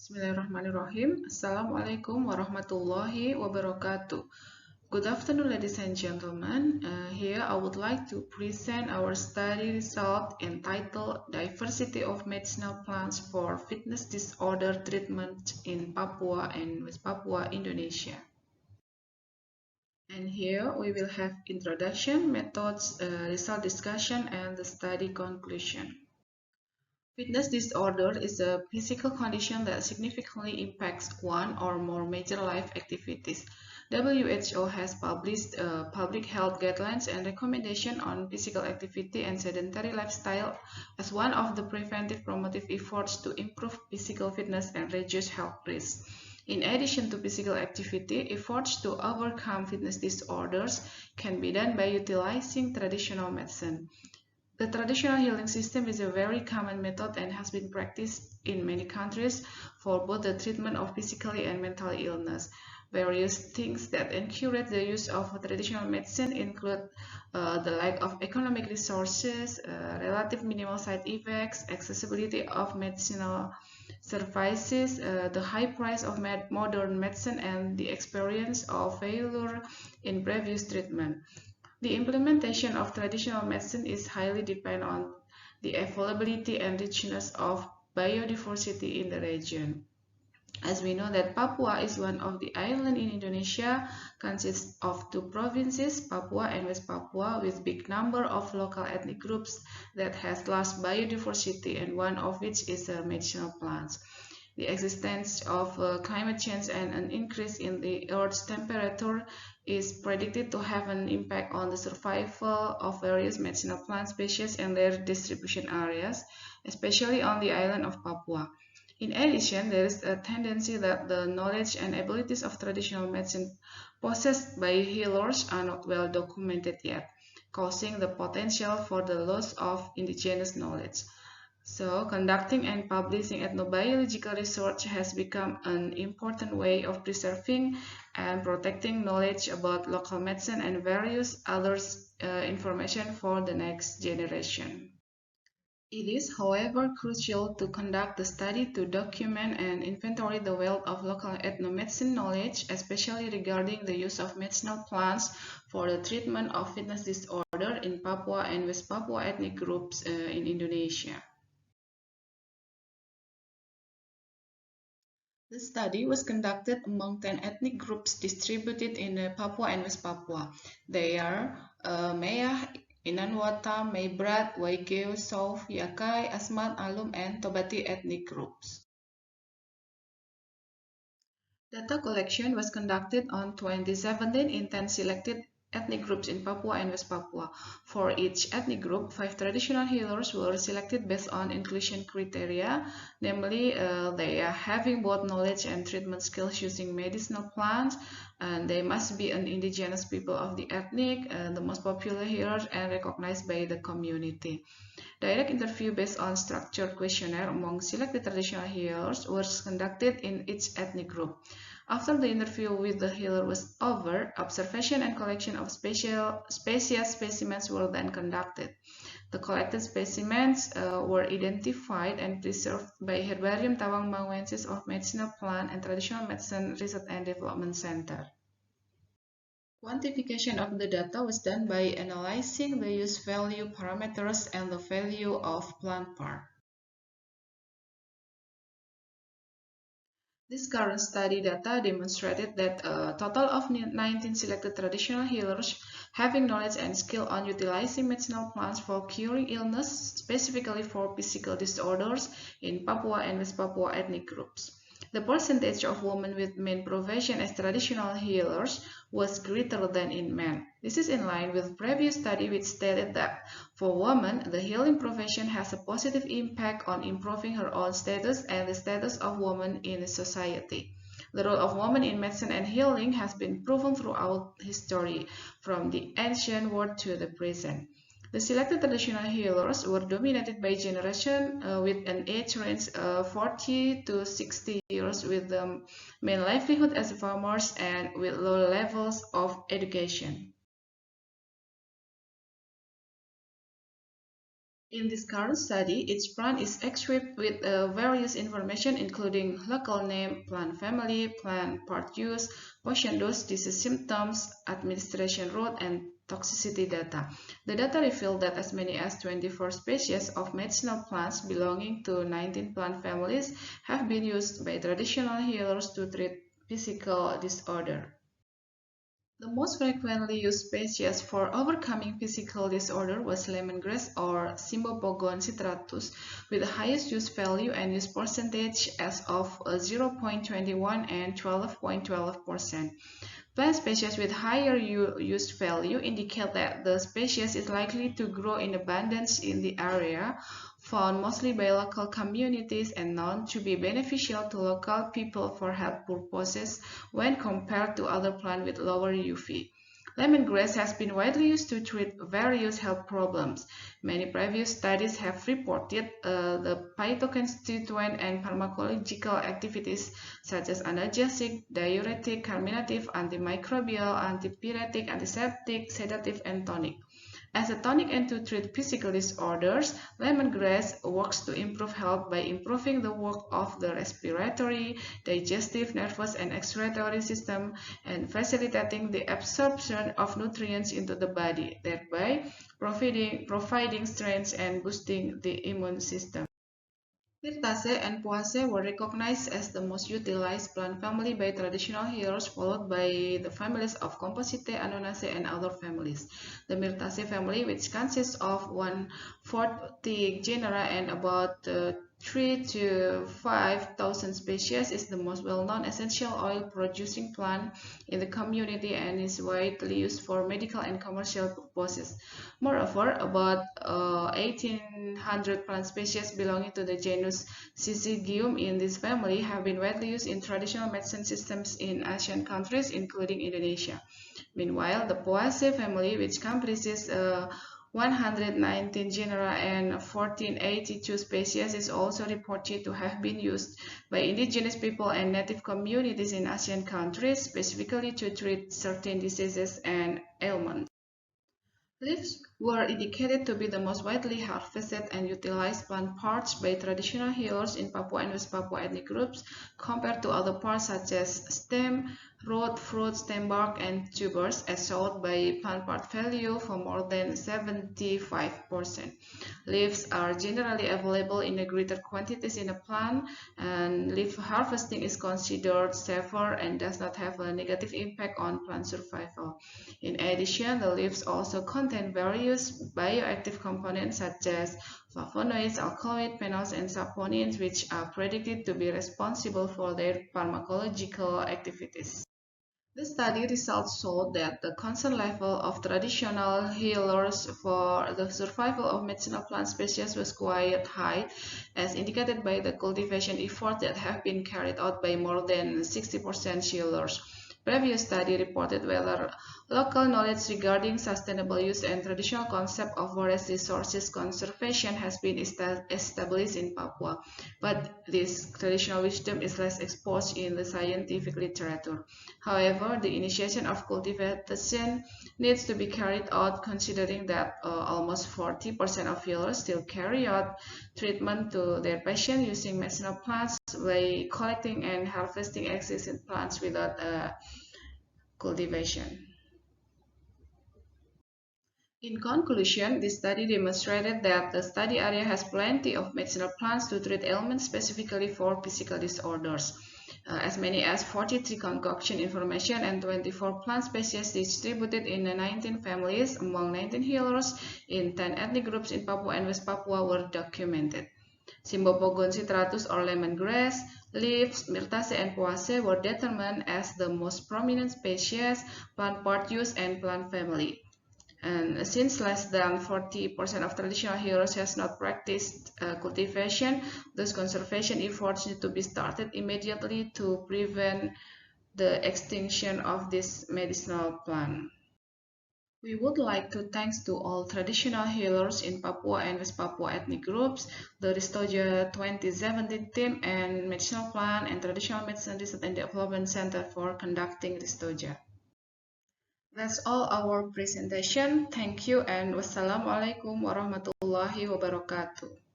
Bismillahirrahmanirrahim. Assalamualaikum warahmatullahi wabarakatuh. Good afternoon, ladies and gentlemen. Here I would like to present our study result entitled Diversity of Medicinal Plants for Fitness Disorder Treatment in Papua and West Papua, Indonesia. And here we will have introduction, methods, result discussion, and the study conclusion. Fitness disorder is a physical condition that significantly impacts one or more major life activities. WHO has published public health guidelines and recommendations on physical activity and sedentary lifestyle as one of the preventive promotive efforts to improve physical fitness and reduce health risks. In addition to physical activity, efforts to overcome fitness disorders can be done by utilizing traditional medicine. The traditional healing system is a very common method and has been practiced in many countries for both the treatment of physically and mental illness. Various things that encourage the use of traditional medicine include the lack of economic resources, relative minimal side effects, accessibility of medicinal services, the high price of modern medicine, and the experience of failure in previous treatment. The implementation of traditional medicine is highly dependent on the availability and richness of biodiversity in the region. As we know that Papua is one of the islands in Indonesia, consists of two provinces, Papua and West Papua, with big number of local ethnic groups that has large biodiversity, and one of which is medicinal plants. The existence of climate change and an increase in the Earth's temperature is predicted to have an impact on the survival of various medicinal plant species and their distribution areas, especially on the island of Papua. In addition, there is a tendency that the knowledge and abilities of traditional medicine possessed by healers are not well documented yet, causing the potential for the loss of indigenous knowledge. So, conducting and publishing ethnobiological research has become an important way of preserving and protecting knowledge about local medicine and various other information for the next generation. It is, however, crucial to conduct the study to document and inventory the wealth of local ethnomedicine knowledge, especially regarding the use of medicinal plants for the treatment of fitness disorder in Papua and West Papua ethnic groups in Indonesia. The study was conducted among 10 ethnic groups distributed in Papua and West Papua. They are Maya, Inanwata, Maybrat, Waigeo, Sauf, Yakai, Asmat, Alum, and Tobati ethnic groups. Data collection was conducted on 2017 in 10 selected ethnic groups in Papua and West Papua. For each ethnic group, 5 traditional healers were selected based on inclusion criteria, namely they are having both knowledge and treatment skills using medicinal plants, and they must be an indigenous people of the ethnic, the most popular healers, and recognized by the community. Direct interview based on structured questionnaire among selected traditional healers was conducted in each ethnic group. After the interview with the healer was over, observation and collection of species specimens were then conducted. The collected specimens were identified and preserved by Herbarium Tawangmanguensis of Medicinal Plant and Traditional Medicine Research and Development Center. Quantification of the data was done by analyzing the use value parameters and the value of plant part. This current study data demonstrated that a total of 19 selected traditional healers having knowledge and skill on utilizing medicinal plants for curing illness, specifically for physical disorders in Papua and West Papua ethnic groups. The percentage of women with main profession as traditional healers was greater than in men. This is in line with previous study which stated that for women, the healing profession has a positive impact on improving her own status and the status of women in society. The role of women in medicine and healing has been proven throughout history, from the ancient world to the present. The selected traditional healers were dominated by generation with an age range of 40 to 60 years, with the main livelihood as farmers and with low levels of education. In this current study, each plant is equipped with various information including local name, plant family, plant part use, poison dose, disease symptoms, administration route, and toxicity data. The data revealed that as many as 24 species of medicinal plants belonging to 19 plant families have been used by traditional healers to treat physical disorder. The most frequently used species for overcoming physical disorder was lemongrass or Cymbopogon citratus, with the highest use value and use percentage as of 0.21 and 12.12%. Plant species with higher use value indicate that the species is likely to grow in abundance in the area, found mostly by local communities and known to be beneficial to local people for health purposes when compared to other plants with lower UV. Lemongrass has been widely used to treat various health problems. Many previous studies have reported the phytoconstituent and pharmacological activities such as analgesic, diuretic, carminative, antimicrobial, antipyretic, antiseptic, sedative, and tonic. As a tonic and to treat physical disorders, lemongrass works to improve health by improving the work of the respiratory, digestive, nervous, and excretory system and facilitating the absorption of nutrients into the body, thereby providing strength and boosting the immune system. Myrtaceae and Poaceae were recognized as the most utilized plant family by traditional healers, followed by the families of Compositae, Annonaceae, and other families. The Myrtaceae family, which consists of 140 genera and about 3 to 5,000 species, is the most well-known essential oil producing plant in the community and is widely used for medical and commercial purposes. Moreover, about 1,800 plant species belonging to the genus Syzygium in this family have been widely used in traditional medicine systems in Asian countries, including Indonesia. Meanwhile, the Poaceae family, which comprises 119 genera and 1482 species, is also reported to have been used by indigenous people and native communities in Asian countries, specifically to treat certain diseases and ailments. Leaves were indicated to be the most widely harvested and utilized plant parts by traditional healers in Papua and West Papua ethnic groups compared to other parts such as stem, root, fruit, stem bark, and tubers, as shown by plant part value for more than 75%. Leaves are generally available in a greater quantities in a plant, and leaf harvesting is considered safer and does not have a negative impact on plant survival. In addition, the leaves also contain various bioactive components such as flavonoids, alkaloids, phenols, and saponins, which are predicted to be responsible for their pharmacological activities. The study results showed that the concern level of traditional healers for the survival of medicinal plant species was quite high, as indicated by the cultivation efforts that have been carried out by more than 60% healers. Previous study reported whether local knowledge regarding sustainable use and traditional concept of forest resources conservation has been established in Papua, but this traditional wisdom is less exposed in the scientific literature. However, the initiation of cultivation needs to be carried out considering that almost 40% of healers still carry out treatment to their patients using medicinal plants by collecting and harvesting existing plants without cultivation. In conclusion, this study demonstrated that the study area has plenty of medicinal plants to treat ailments specifically for physical disorders. As many as 43 concoction information and 24 plant species distributed in 19 families among 19 healers in 10 ethnic groups in Papua and West Papua were documented. Cymbopogon citratus or lemongrass, leaves, Myrtaceae, and Poaceae were determined as the most prominent species, plant part use, and plant family. And since less than 40% of traditional healers has not practiced cultivation, those conservation efforts need to be started immediately to prevent the extinction of this medicinal plant. We would like to thanks to all traditional healers in Papua and West Papua ethnic groups, the Ristoja 2017 team, and Medicinal Plant and Traditional Medicine Research and Development Center for conducting Ristoja. That's all our presentation. Thank you and wassalamualaikum warahmatullahi wabarakatuh.